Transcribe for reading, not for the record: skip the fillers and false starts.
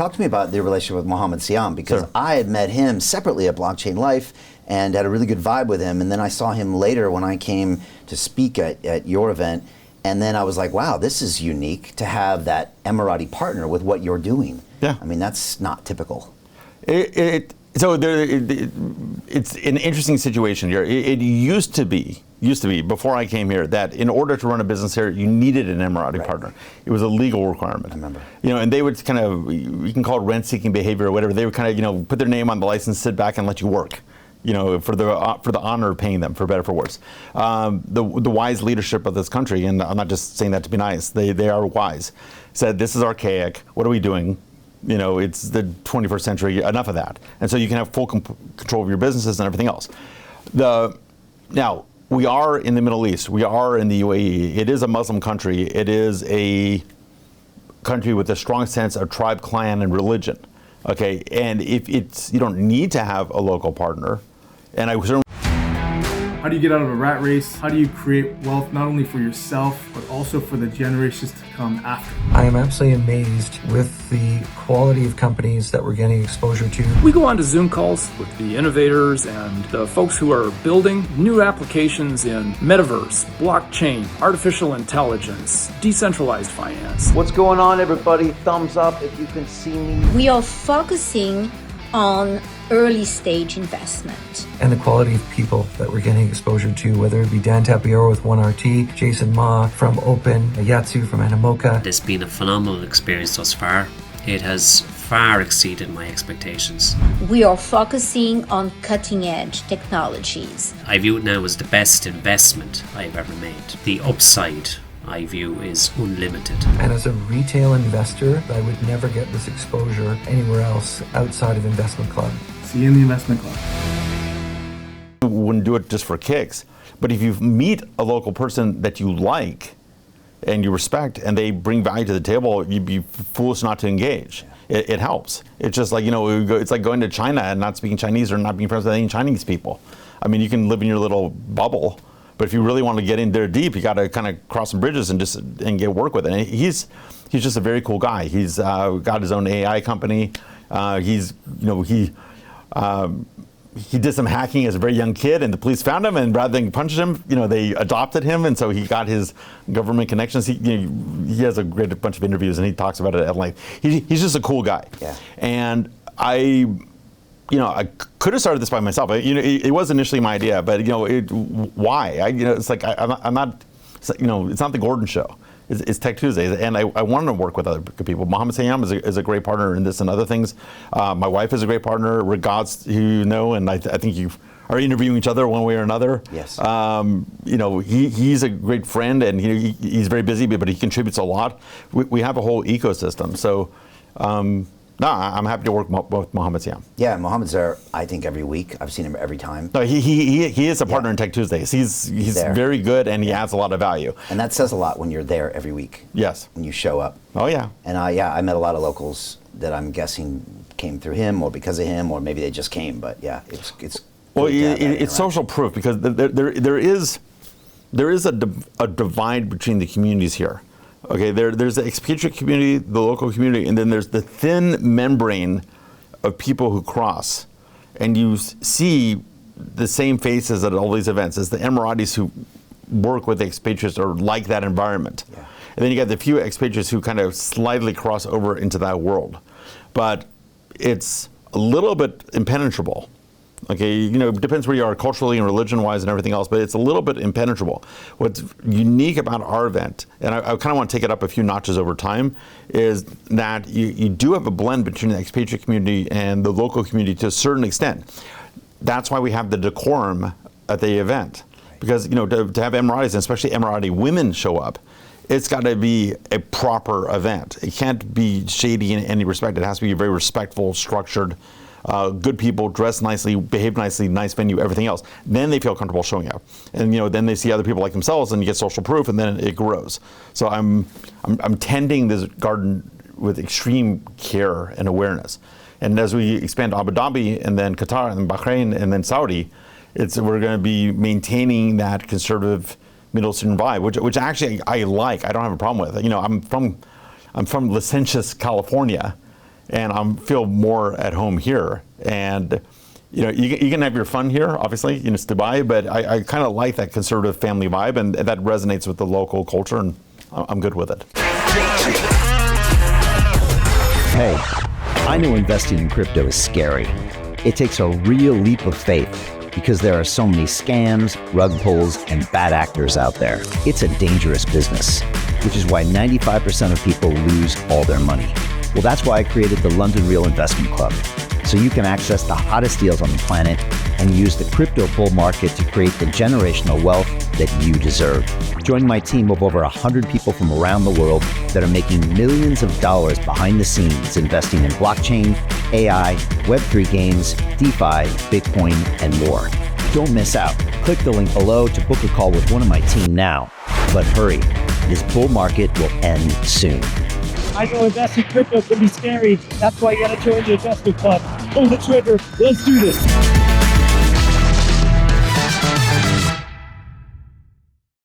talk to me about the relationship with Mohammed Siam, because Sure. I had met him separately at Blockchain Life and had a really good vibe with him. And then I saw him later when I came to speak at your event. And then I was like, wow, this is unique to have that Emirati partner with what you're doing. Yeah. I mean, that's not typical. It's an interesting situation here. It used to be before I came here that in order to run a business here, you needed an Emirati partner. It was a legal requirement. I remember. And they would kind of, you can call it rent-seeking behavior or whatever. They would kind of, put their name on the license, sit back, and let you work. For the honor of paying them, for better or for worse. The wise leadership of this country, and I'm not just saying that to be nice, they are wise, said this is archaic. What are we doing? It's the 21st century, enough of that. And so you can have full control of your businesses and everything else. Now, we are in the Middle East. We are in the UAE. It is a Muslim country. It is a country with a strong sense of tribe, clan, and religion. Okay, and if you don't need to have a local partner, and I certainly. How do you get out of a rat race? How do you create wealth not only for yourself, but also for the generations to come after? I am absolutely amazed with the quality of companies that we're getting exposure to. We go on to Zoom calls with the innovators and the folks who are building new applications in metaverse, blockchain, artificial intelligence, decentralized finance. What's going on, everybody? Thumbs up if you can see me. We are focusing on early stage investment. And the quality of people that we're getting exposure to, whether it be Dan Tapiero with 1RT, Jason Ma from Open, Yatsu from Animoca. It's been a phenomenal experience thus far. It has far exceeded my expectations. We are focusing on cutting edge technologies. I view it now as the best investment I've ever made. The upside I view is unlimited. And as a retail investor, I would never get this exposure anywhere else outside of Investment Club. See you in the Investment Club. Wouldn't do it just for kicks, but if you meet a local person that you like and you respect and they bring value to the table, you'd be foolish not to engage. It helps. It's just like, it's like going to China and not speaking Chinese or not being friends with any Chinese people. I mean, you can live in your little bubble, but if you really want to get in there deep, you got to kind of cross some bridges and get work with it. And he's just a very cool guy. He's got his own AI company. He did some hacking as a very young kid, and the police found him. And rather than punish him, they adopted him, and so he got his government connections. He has a great bunch of interviews, and he talks about it at length. He's just a cool guy. Yeah. And I could have started this by myself. It was initially my idea, but why? It's like I'm not. It's not the Gordon show. It's Tech Tuesdays, and I wanted to work with other people. Mohammed Siam is a great partner in this and other things. My wife is a great partner. Regards, and I think you are interviewing each other one way or another. Yes. He's a great friend, and he's very busy, but he contributes a lot. We have a whole ecosystem. So. I'm happy to work with Mohammed Siam. Yeah, Mohammed's there, I think, every week. I've seen him every time. No, he is a partner in Tech Tuesdays. He's very good, and he adds a lot of value. And that says a lot when you're there every week. Yes. When you show up. Oh, yeah. And I met a lot of locals that I'm guessing came through him or because of him, or maybe they just came. But yeah, it's well, good to have that it's social proof, because there is a divide between the communities here. Okay, there's the expatriate community, the local community, and then there's the thin membrane of people who cross. And you see the same faces at all these events as the Emiratis who work with the expatriates or like that environment. Yeah. And then you got the few expatriates who kind of slightly cross over into that world. But it's a little bit impenetrable. Okay, it depends where you are culturally and religion-wise and everything else, but it's a little bit impenetrable. What's unique about our event, and I kind of want to take it up a few notches over time, is that you do have a blend between the expatriate community and the local community to a certain extent. That's why we have the decorum at the event. Because, to have Emiratis, and especially Emirati women show up, it's got to be a proper event. It can't be shady in any respect. It has to be very respectful, structured, good people, dress nicely, behave nicely, nice venue, everything else. Then they feel comfortable showing up, and then they see other people like themselves, and you get social proof, and then it grows. So I'm tending this garden with extreme care and awareness. And as we expand to Abu Dhabi, and then Qatar, and then Bahrain, and then Saudi, we're going to be maintaining that conservative Middle Eastern vibe, which actually I like. I don't have a problem with. I'm from licentious California. and I feel more at home here. And you can have your fun here, obviously, it's Dubai, but I kind of like that conservative family vibe, and that resonates with the local culture, and I'm good with it. Hey, I know investing in crypto is scary. It takes a real leap of faith because there are so many scams, rug pulls, and bad actors out there. It's a dangerous business, which is why 95% of people lose all their money. Well, that's why I created the London Real Investment Club, so you can access the hottest deals on the planet and use the crypto bull market to create the generational wealth that you deserve. Join my team of over 100 people from around the world that are making millions of dollars behind the scenes investing in blockchain, AI, Web3 games, DeFi, Bitcoin, and more. Don't miss out. Click the link below to book a call with one of my team now. But hurry, this bull market will end soon. I know investing in crypto can be scary. That's why you gotta join the investment club. Pull the trigger. Let's do this.